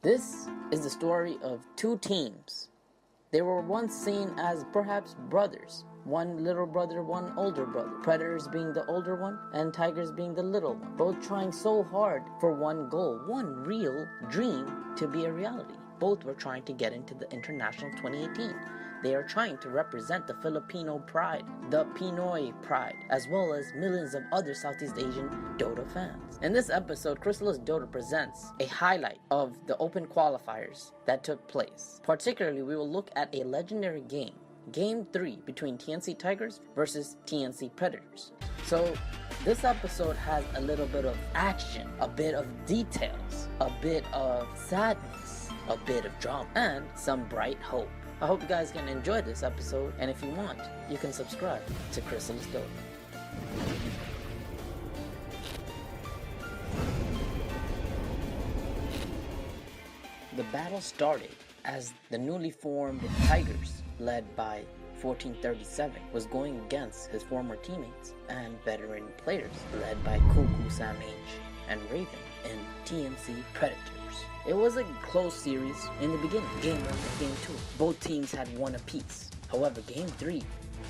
This is the story of two teams. They were once seen as perhaps brothers. One little brother, one older brother. Predators being the older one and Tigers being the little one. Both trying so hard for one goal, one real dream to be a reality. Both were trying to get into the International 2018. They are trying to represent the Filipino pride, the Pinoy pride, as well as millions of other Southeast Asian Dota fans. In this episode, Crystalis Dota presents a highlight of the open qualifiers that took place. Particularly, we will look at a legendary game, Game 3 between TNC Tigers versus TNC Predators. So, this episode has a little bit of action, a bit of details, a bit of sadness, a bit of drama, and some bright hope. I hope you guys can enjoy this episode, and if you want, you can subscribe to Crystalis Dota. The battle started as the newly formed Tigers, led by 1437, was going against his former teammates and veteran players, led by Kuku, Samh, and Raven in TNC Predators. It was a close series in the beginning, Game 1 and Game 2. Both teams had one apiece. However, Game 3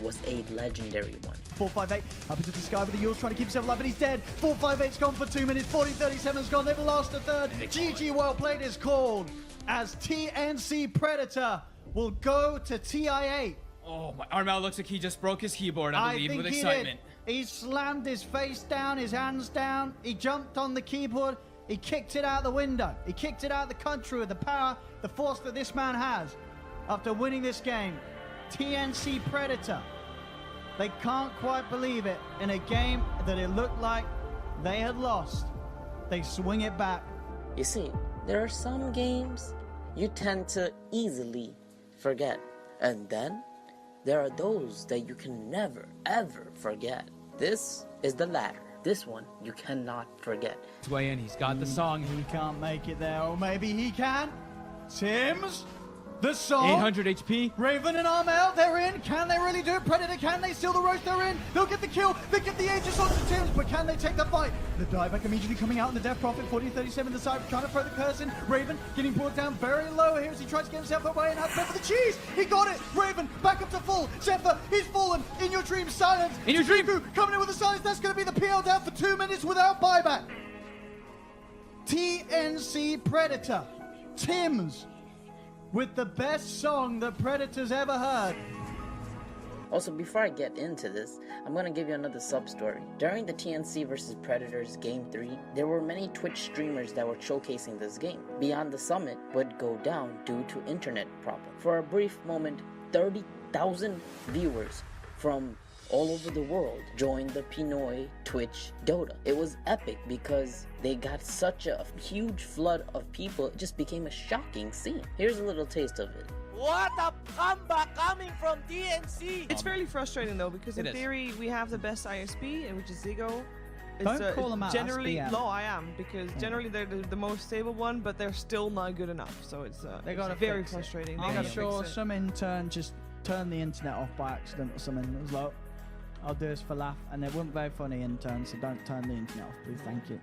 was a legendary one. 458 up into the sky with the Yules trying to keep himself alive, but he's dead. 458's gone for 2 minutes. 1437's gone. They've lost a third. GG well played is called as TNC Predator will go to TI8. Oh, my Armel looks like he just broke his keyboard, I believe, with excitement. He slammed his face down, his hands down. He jumped on the keyboard. He kicked it out the window. He kicked it out the country with the power, the force that this man has. After winning this game, TNC Predator, they can't quite believe it. In a game that it looked like they had lost, they swing it back. You see, there are some games you tend to easily forget. And then there are those that you can never, ever forget. This is the latter. This one you cannot forget. It's way in. He's got the song. He can't make it there, or maybe he can. Sims, the song. 800 HP. Raven and Armel, they're in. Can they really do it? Predator, can they steal the roast? They're in. They'll get the kill. They get the Aegis onto Tims, but can they take the fight? The dieback immediately coming out in the Death Prophet. 1437 the side, trying to throw the curse in. Raven getting brought down very low here as he tries to get himself away and out for the cheese. He got it. Raven back up to full. Samh, he's fallen. In your dream, silence. In your dream. Kuku coming in with the silence. That's going to be the PL down for 2 minutes without buyback. TNC Predator. Tims with the best song the Predators ever heard. Also, before I get into this, I'm going to give you another sub-story. During the TNC versus Predators Game 3, there were many Twitch streamers that were showcasing this game. Beyond the Summit would go down due to internet problems. For a brief moment, 30,000 viewers from all over the world joined the Pinoy Twitch Dota. It was epic because they got such a huge flood of people, it just became a shocking scene. Here's a little taste of it. What a comeback coming from TNC! It's fairly frustrating though, because in theory we have the best ISP, which is Zigo. Don't call them out generally, SPM. no, I am, because generally they're the most stable one, but they're still not good enough. So it's very frustrating. I'm sure some intern just turned the internet off by accident or something. It was like, I'll do this for laugh, and they weren't very funny interns, so don't turn the internet off, please, thank you.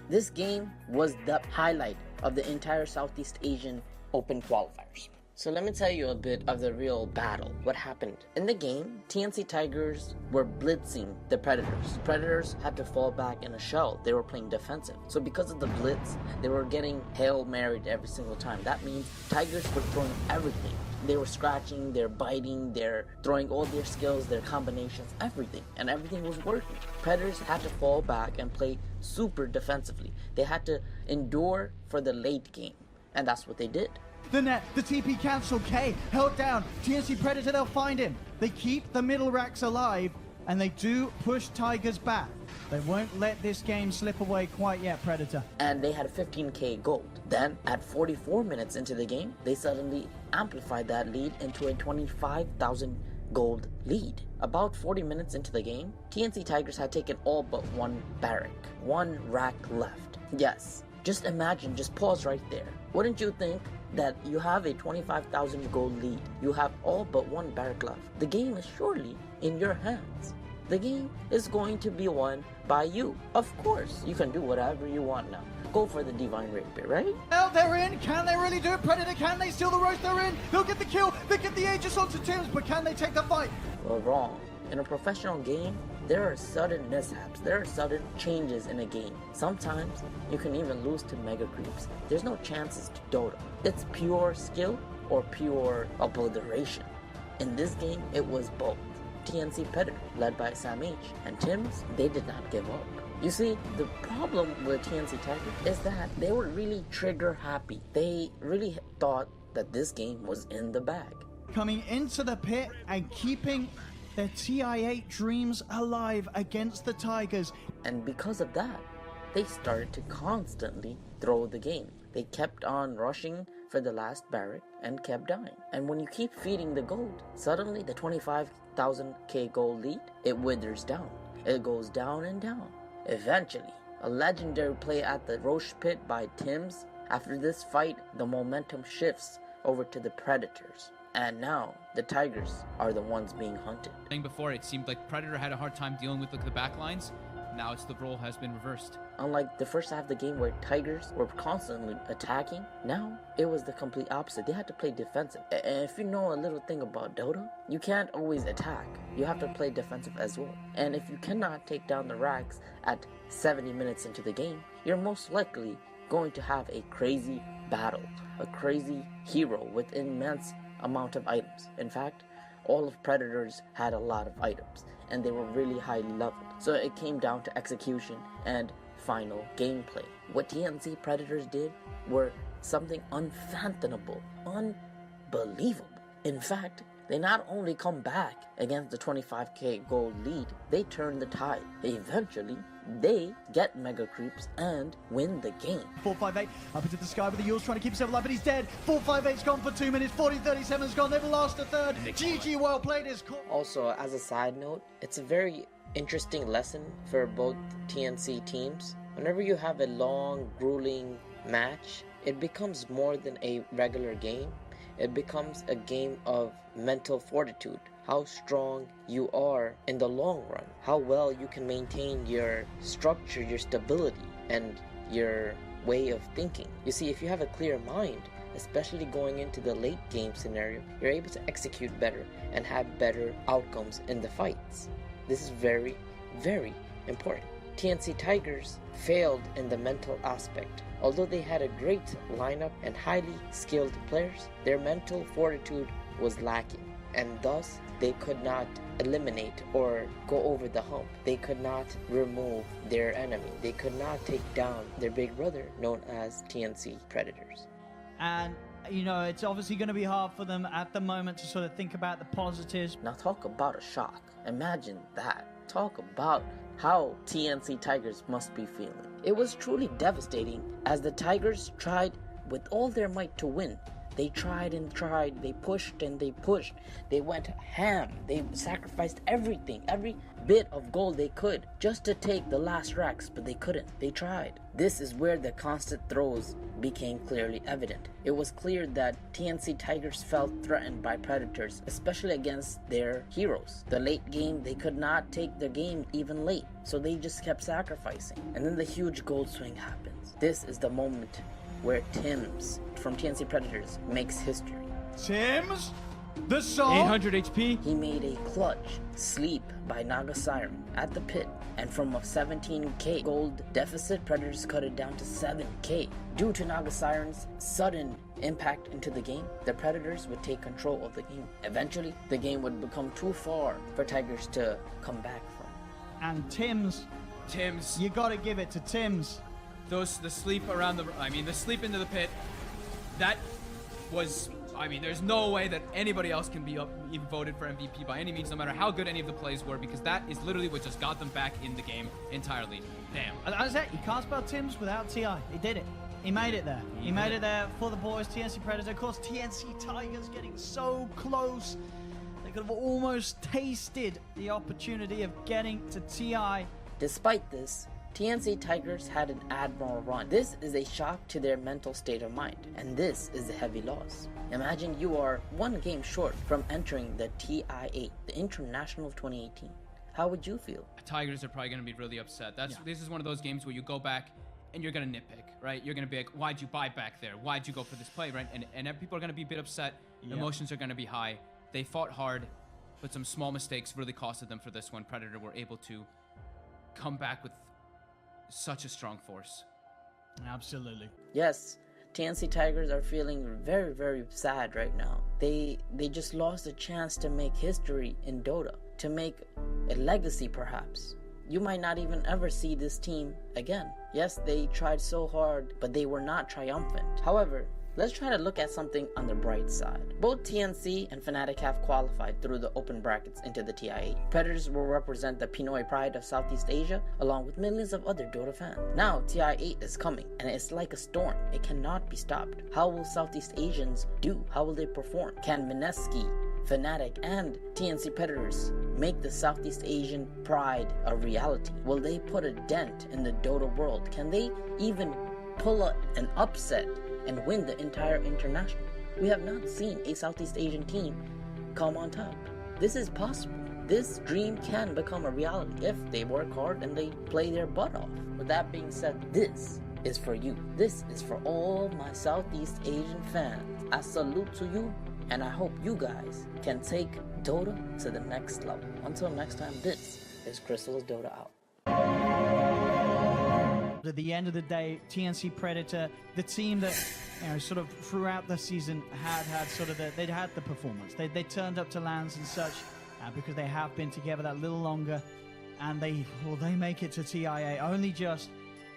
This game was the highlight of the entire Southeast Asian Open qualifiers. So let me tell you a bit of the real battle. What happened? In the game, TNC Tigers were blitzing the Predators. Predators had to fall back in a shell. They were playing defensive. So because of the blitz, they were getting Hail Married every single time. That means Tigers were throwing everything. They were scratching, they're biting, they're throwing all their skills, their combinations, everything. And everything was working. Predators had to fall back and play super defensively. They had to endure for the late game. And that's what they did. The net, the TP cancel, K held down. TNC Predator, they'll find him. They keep the middle racks alive, and they do push Tigers back. They won't let this game slip away quite yet, Predator. And they had 15k gold. Then, at 44 minutes into the game, they suddenly amplified that lead into a 25,000 gold lead. About 40 minutes into the game, TNC Tigers had taken all but one barrack. One rack left. Yes, just imagine, just pause right there. Wouldn't you think that you have a 25,000 gold lead? You have all but one barrack left. The game is surely in your hands. The game is going to be won by you. Of course, you can do whatever you want now. go for the Divine Rapier, right? Well, they're in. Can they really do it? Predator, can they steal the roast? They're in. They'll get the kill. They get the Aegis onto Tims, but can they take the fight? Well, wrong. In a professional game, there are sudden mishaps. There are sudden changes in a game. Sometimes you can even lose to mega creeps. There's no chances to Dota. It's pure skill or pure obliteration. In this game, it was both. TNC Predator, led by Samh, and Tims, they did not give up. You see, the problem with TNC Tiger is that they were really trigger happy. They really thought that this game was in the bag. Coming into the pit and keeping their TI8 dreams alive against the Tigers. And because of that, they started to constantly throw the game. They kept on rushing for the last barrack and kept dying. And when you keep feeding the gold, suddenly the 25,000k gold lead, it withers down. It goes down and down. Eventually, a legendary play at the Roche pit by Tims. After this fight, the momentum shifts over to the Predators. And now, the Tigers are the ones being hunted. Before, it seemed like Predator had a hard time dealing with the backlines. Now the role has been reversed. Unlike the first half of the game where Tigers were constantly attacking, now it was the complete opposite. They had to play defensive. And if you know a little thing about Dota, you can't always attack. You have to play defensive as well. And if you cannot take down the racks at 70 minutes into the game, you're most likely going to have a crazy battle, a crazy hero with immense amount of items. In fact, all of Predators had a lot of items, and they were really highly leveled. So it came down to execution and final gameplay. What TNC Predators did were something unfathomable, unbelievable. In fact, they not only come back against the 25k gold lead, they turn the tide. Eventually, they get mega creeps and win the game. 458 up into the sky with the Yules trying to keep himself alive, but he's dead. 458's gone for 2 minutes. 4037's gone. They've lost a third. GG, well played is called. Also, as a side note, it's a very interesting lesson for both TNC teams. Whenever you have a long, grueling match, it becomes more than a regular game. It becomes a game of mental fortitude. How strong you are in the long run. How well you can maintain your structure, your stability, and your way of thinking. You see, if you have a clear mind, especially going into the late game scenario, you're able to execute better and have better outcomes in the fights. This is very, very important. TNC Tigers failed in the mental aspect. Although they had a great lineup and highly skilled players, their mental fortitude was lacking, and thus they could not eliminate or go over the hump. They could not remove their enemy. They could not take down their big brother known as TNC Predators. And you know, it's obviously going to be hard for them at the moment to sort of think about the positives. Now talk about a shock. Imagine that. Talk about how TNC Tigers must be feeling. It was truly devastating as the Tigers tried with all their might to win. They tried and tried, they pushed and they pushed. They went ham, they sacrificed everything, every bit of gold they could just to take the last racks, but they couldn't. They tried. This is where the constant throws became clearly evident. It was clear that TNC Tigers felt threatened by Predators, especially against their heroes. The late game, they could not take the game even late, so they just kept sacrificing. And then the huge gold swing happens. This is the moment where Tims from TNC Predators makes history. Tims, the song. 800 HP. He made a clutch sleep by Naga Siren at the pit, and from a 17k gold deficit, Predators cut it down to 7k. Due to Naga Siren's sudden impact into the game, the Predators would take control of the game. Eventually, the game would become too far for Tigers to come back from. And Tims, you gotta give it to Tims. The sleep around the sleep into the pit, that was, there's no way that anybody else can be even voted for MVP by any means, no matter how good any of the plays were, because that is literally what just got them back in the game entirely. Damn. As that, you can't spell Tims without TI. He did it. He made it there. He made it there for the boys, TNC Predators. Of course, TNC Tigers getting so close. They could have almost tasted the opportunity of getting to TI. Despite this, TNC Tigers had an admirable run. This is a shock to their mental state of mind, and this is a heavy loss. Imagine you are one game short from entering the TI8, the International of 2018. How would you feel? Tigers are probably going to be really upset. This is one of those games where you go back and you're gonna nitpick, right? You're gonna be like, why'd you buy back there? Why'd you go for this play, right? And people are gonna be a bit upset. Yeah. Emotions are gonna be high. They fought hard, but some small mistakes really costed them for this one. Predator were able to come back with such a strong force. Absolutely. Yes, TNC Tigers are feeling very, very sad right now. They just lost a chance to make history in Dota, to make a legacy perhaps. You might not even ever see this team again. Yes, they tried so hard, but they were not triumphant. However, let's try to look at something on the bright side. Both TNC and Fnatic have qualified through the open brackets into the TI8. Predators will represent the Pinoy pride of Southeast Asia, along with millions of other Dota fans. Now, TI8 is coming, and it's like a storm. It cannot be stopped. How will Southeast Asians do? How will they perform? Can Mineski, Fnatic, and TNC Predators make the Southeast Asian pride a reality? Will they put a dent in the Dota world? Can they even pull an upset and win the entire international? We have not seen a Southeast Asian team come on top. This is possible. This dream can become a reality if they work hard and they play their butt off. With that being said, this is for you. This is for all my Southeast Asian fans. I salute to you, and I hope you guys can take Dota to the next level. Until next time, this is Crystalis Dota out. At the end of the day, TNC Predator, the team that, you know, sort of throughout the season had sort of they'd had the performance. They turned up to lands and such because they have been together that little longer, and they make it to TI8 only just,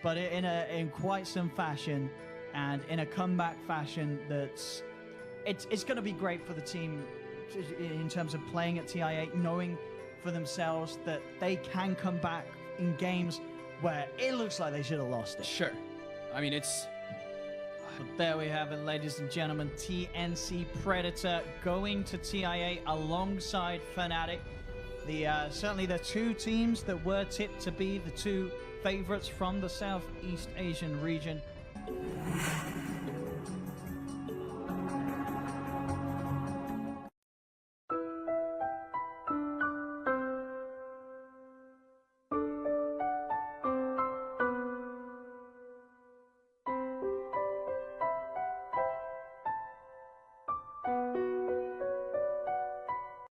but in quite some fashion, and in a comeback fashion that's it's going to be great for the team in terms of playing at TI8, knowing for themselves that they can come back in games where it looks like they should have lost it. Sure. I mean, it's... But there we have it, ladies and gentlemen. TNC Predator going to TI8 alongside Fnatic. Certainly the two teams that were tipped to be the two favorites from the Southeast Asian region.